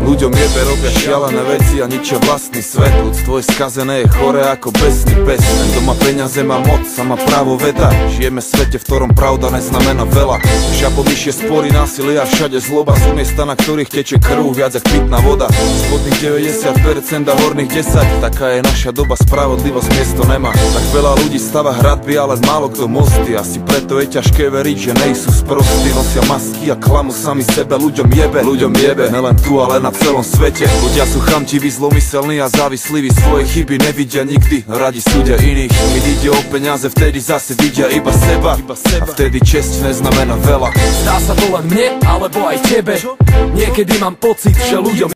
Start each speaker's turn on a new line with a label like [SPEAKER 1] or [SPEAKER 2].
[SPEAKER 1] Ľuďom jebe, robia šialené veci a ničia vlastný svet. Ľudstvo je skazené, je chore ako besný pes. Ten, kto má peniaze, má moc a má právo veta. Žijeme v svete, v ktorom pravda neznamená veľa. Žabomyšie spory, násilie a všade zloba. Sú miesta, na ktorých teče krv viac jak pitná voda. Spodných 90% a horných 10. Taká je naša doba, spravodlivosť miesto nemá. Tak veľa ľudí stava hradby, ale málo kto mosty. Asi preto je ťažké veriť, že nejsú sprostí. Nosia masky a klamu sami sebe. Ľuďom jebe, nelen tu, ale na celom svete. Ľudia sú chamtiví, zlomyselní a závislí. Svoje chyby nevidia nikdy, no radi súdia iných. Keď ide o peniaze, vtedy zase vidia iba seba. A vtedy česť neznamená veľa.
[SPEAKER 2] Zdá sa to len mne, alebo aj tebe. Niekedy mám pocit, že ľuďom